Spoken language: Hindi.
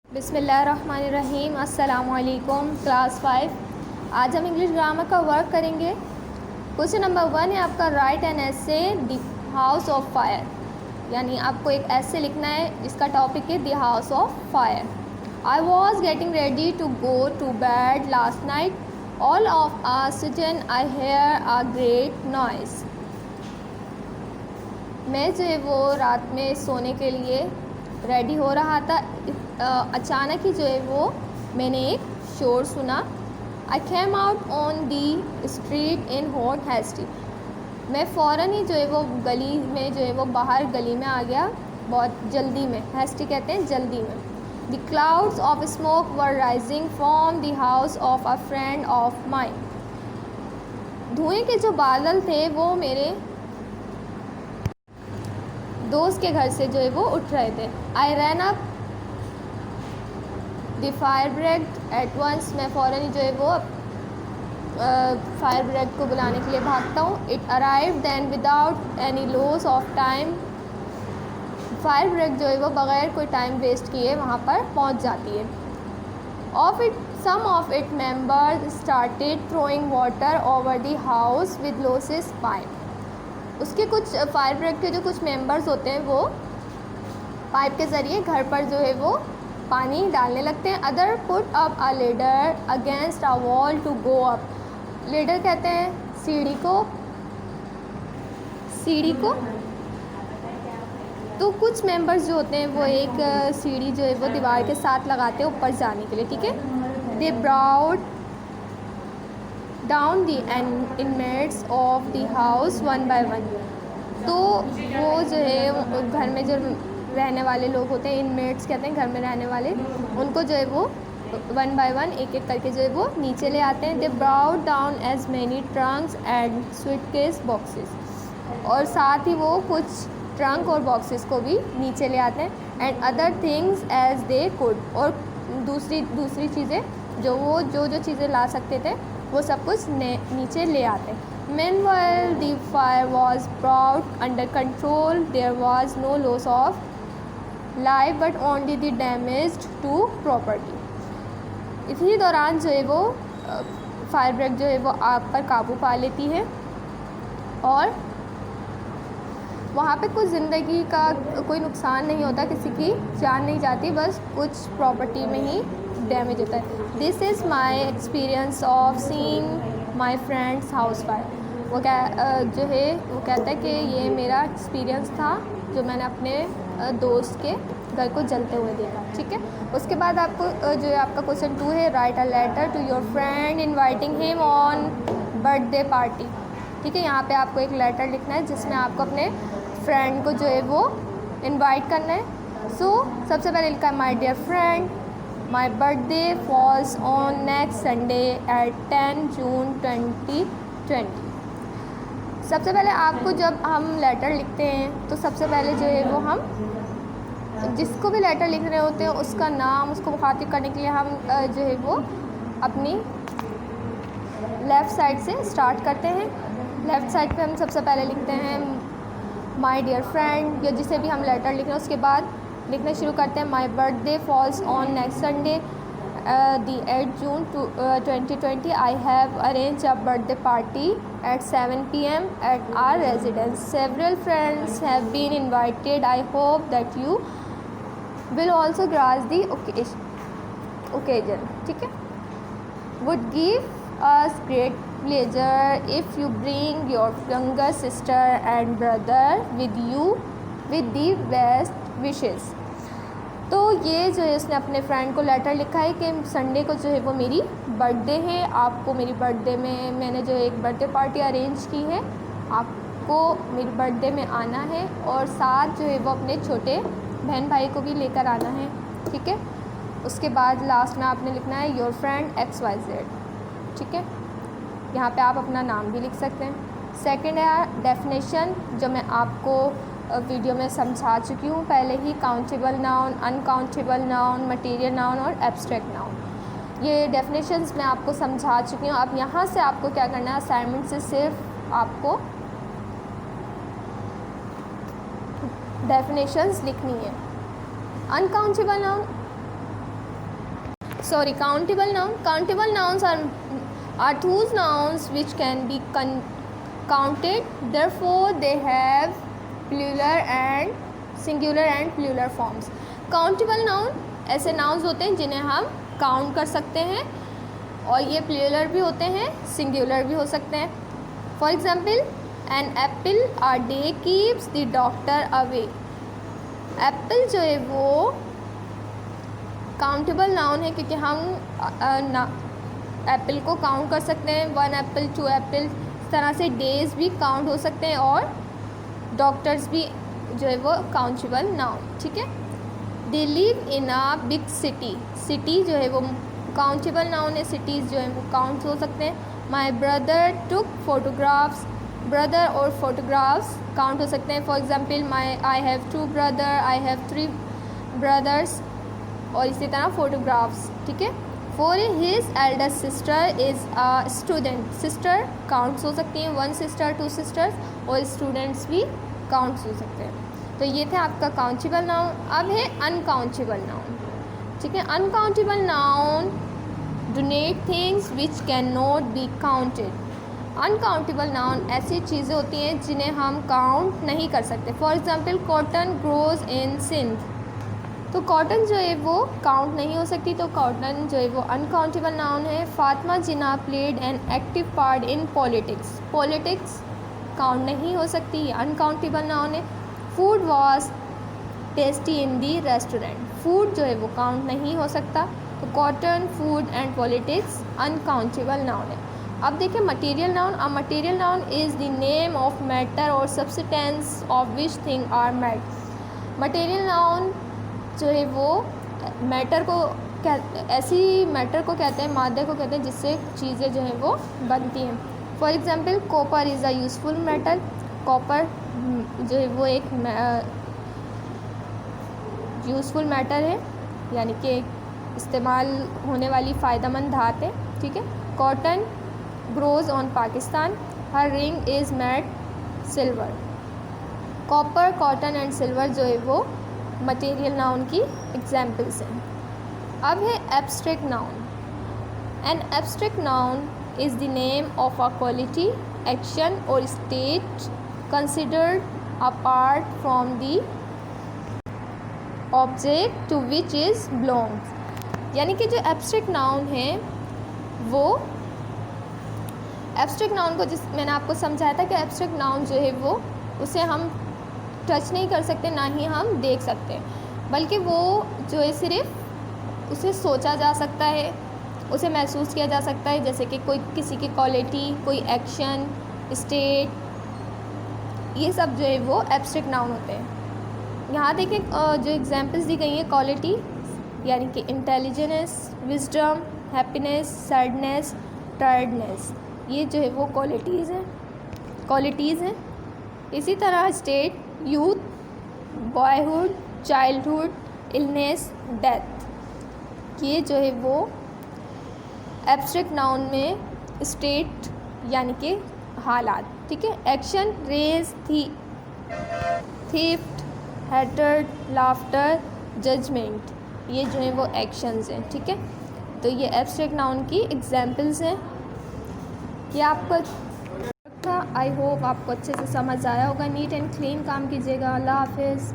बिस्मिल्लाहिर्रहमानिर्रहीम। अस्सलाम वालेकुम क्लास 5। आज हम इंग्लिश ग्रामर का वर्क करेंगे। क्वेश्चन नंबर 1 है आपका, write an essay the house of fire, यानी आपको एक ऐसे लिखना है जिसका टॉपिक है the house of fire. I was getting ready to go to bed last night, all of a sudden I hear a great noise. मैं जो है वो रात में सोने के लिए रेडी हो रहा था, अचानक ही जो है वो मैंने एक शोर सुना। I came out on the street in hot hasty. मैं फ़ौरन ही जो है वो गली में जो है वो बाहर गली में आ गया, बहुत जल्दी में। हैस्टी कहते हैं जल्दी में। The clouds of smoke were rising from the house of a friend of mine. धुएं के जो बादल थे वो मेरे दोस्त के घर से जो है वो उठ रहे थे। I ran up the fire brigade at once. मैं फ़ौरन ही जो है वो फायर ब्रिगेड को बुलाने के लिए भागता हूँ। It arrive then without any loss of time. Fire brigade जो है वो बग़ैर कोई टाइम वेस्ट किए वहाँ पर पहुँच जाती है। Some of it members started throwing water over the house with hoses pipe. उसके कुछ फायर ब्रिगेड के जो कुछ मेंबर्स होते हैं वो पाइप के ज़रिए घर पर जो है वो पानी डालने लगते हैं। Other put up a ladder against a wall to go up. Ladder कहते हैं सीढ़ी को। तो कुछ मेंबर्स जो होते हैं वो एक सीढ़ी जो है वो दीवार के साथ लगाते हैं ऊपर जाने के लिए, ठीक है। They brought down the inmates of the house one by one. तो वो जो है घर में जो रहने वाले लोग होते हैं, इनमेट्स कहते हैं घर में रहने वाले, उनको जो है वो वन बाय वन एक एक करके जो है वो नीचे ले आते हैं। They brought down as many trunks and suitcase boxes. और साथ ही वो कुछ ट्रंक और बॉक्सेस को भी नीचे ले आते हैं। And other things as they could. और दूसरी चीज़ें जो चीज़ें ला सकते थे वो सब कुछ नीचे ले आते हैं। Meanwhile, the fire was brought under control. There was no loss of life, but only the damage to property. इसी दौरान जो है वो फायर ब्रिगेड जो है वो आग पर काबू पा लेती है और वहाँ पे कुछ ज़िंदगी का कोई नुकसान नहीं होता, किसी की जान नहीं जाती, बस कुछ प्रॉपर्टी में ही डैमेज होता है। This is my experience of seeing my friends house fire. वो जो है वो कहता है कि ये मेरा एक्सपीरियंस था जो मैंने अपने दोस्त के घर को जलते हुए देखा, ठीक है। उसके बाद आपको जो है आपका क्वेश्चन 2 है, write a letter to your friend inviting him on birthday party. ठीक है, यहाँ पे आपको एक लेटर लिखना है जिसमें आपको अपने फ्रेंड को जो है वो इनवाइट करना है। सो सबसे पहले लिखा है, my dear friend, my birthday falls on next Sunday at 10 June 2020। सबसे पहले आपको जब हम लेटर लिखते हैं तो सबसे पहले जो है वो हम जिसको भी लेटर लिख रहे होते हैं उसका नाम, उसको मुखातिब करने के लिए हम जो है वो अपनी लेफ़्ट साइड से स्टार्ट करते हैं। लेफ़्ट साइड पे हम सबसे पहले लिखते हैं माय डियर फ्रेंड, या जिसे भी हम लेटर लिख रहे हैं उसके बाद लिखना शुरू करते हैं my birthday falls on next Sunday the 8 June 2020. I have arranged a birthday party at 7 p.m. at our residence. Several friends have been invited. I hope that you will also grace the occasion. ठीक है, would give us great pleasure if you bring your younger sister and brother with you with the best wishes. तो ये जो है उसने अपने फ्रेंड को लेटर लिखा है कि संडे को जो है वो मेरी बर्थडे है, आपको मेरी बर्थडे में मैंने जो एक बर्थडे पार्टी अरेंज की है, आपको मेरी बर्थडे में आना है और साथ जो है वो अपने छोटे बहन भाई को भी लेकर आना है, ठीक है। उसके बाद लास्ट में आपने लिखना है योर फ्रेंड XYZ, ठीक है। यहाँ पे आप अपना नाम भी लिख सकते हैं। सेकंड है डेफिनेशन, जो मैं आपको वीडियो में समझा चुकी हूँ पहले ही, countable noun, uncountable noun, material noun और एब्स्ट्रैक्ट नाउन। ये डेफिनेशंस मैं आपको समझा चुकी हूँ। अब यहाँ से आपको क्या करना है, असाइनमेंट से सिर्फ आपको डेफिनेशंस लिखनी है। Uncountable noun sorry, countable noun. Countable nouns are those nouns which can be counted, therefore they have plural and singular and plural forms. Countable noun ऐसे nouns होते हैं जिन्हें हम काउंट कर सकते हैं और ये प्लूरल भी होते हैं, सिंगुलर भी हो सकते हैं. For example, an apple a day keeps the doctor away. Apple जो है वो काउंटेबल नाउन है क्योंकि हम एप्पल को काउंट कर सकते हैं. 1 एप्पल, 2 एप्पल, इस तरह से डेज भी काउंट हो सकते हैं और डॉक्टर्स भी जो है वो काउंटेबल नाउन. ठीक है. They live in a big city. City जो है वो काउंटेबल नाउन है. सिटीज़ जो है वो काउंट हो सकते हैं. My brother took photographs. Brother और फोटोग्राफ्स काउंट हो सकते हैं. For example, I have 2 brother, I have 3 brothers और इसी तरह फोटोग्राफ्स. ठीक है. For his Elder sister is a student. Sister counts हो सकती हैं. 1 सिस्टर, 2 सिस्टर्स और स्टूडेंट्स भी काउंट्स हो सकते हैं. तो ये थे आपका काउंटेबल नाउन. अब है अनकाउंटेबल नाउन. ठीक है. Uncountable noun donate things which can not be counted. Uncountable noun ऐसी चीज़ें होती हैं जिन्हें हम काउंट नहीं कर सकते. For example, cotton grows in Sindh. तो कॉटन जो है वो काउंट नहीं हो सकती, तो कॉटन जो है वो अनकाउंटेबल नाउन है. Fatima Jinnah played an active part in politics. Politics count नहीं हो सकती, अनकाउंटेबल नाउन है. Food was tasty in the restaurant. Food जो है वो काउंट नहीं हो सकता, तो cotton, food and politics uncountable noun है. अब देखिए material noun. A material noun is the name of matter और substance of which thing are made. Material noun जो है वो मैटर को ऐसी मैटर को कहते हैं, मादे को कहते हैं जिससे चीज़ें जो हैं वो बनती हैं. For example, copper is a useful metal. Copper जो है वो एक यूज़फुल मैटर है, यानी कि इस्तेमाल होने वाली फ़ायदेमंद धात है. ठीक है. Cotton grows on Pakistan. Her ring is made silver. Copper, cotton and silver जो है वो मटेरियल नाउन की एग्जाम्पल्स हैं. अब है abstract noun. An abstract noun is the name of a quality, action और state considered apart from the object to which is belongs. यानी कि जो एब्स्ट्रैक्ट नाउन है वो एब्स्ट्रैक्ट नाउन को जिस मैंने आपको समझाया था कि एब्स्ट्रैक्ट नाउन जो है वो उसे हम टच नहीं कर सकते, ना ही हम देख सकते, बल्कि वो जो है सिर्फ उसे सोचा जा सकता है, उसे महसूस किया जा सकता है. जैसे कि कोई किसी की क्वालिटी, कोई एक्शन, स्टेट, ये सब जो है वो एब्स्ट्रैक्ट नाउन होते हैं. यहाँ देखें जो एग्जांपल्स दी गई हैं. क्वालिटी यानी कि intelligence, wisdom, happiness, sadness, tiredness, ये जो है वो क्वालिटीज़ हैं. इसी तरह state, youth, boyhood, childhood, illness, death, ये जो है वो एब्स्ट्रैक्ट नाउन में स्टेट यानी कि हालात. ठीक है. Action, rage, theft, hatred, laughter, judgement, ये जो है वो एक्शंस हैं. ठीक है. तो ये एब्स्ट्रैक्ट नाउन की एग्जांपल्स हैं. ये आपको था. आई होप आपको अच्छे से समझ आया होगा. नीट एंड क्लीन काम कीजिएगा. अल्लाह हाफिज़.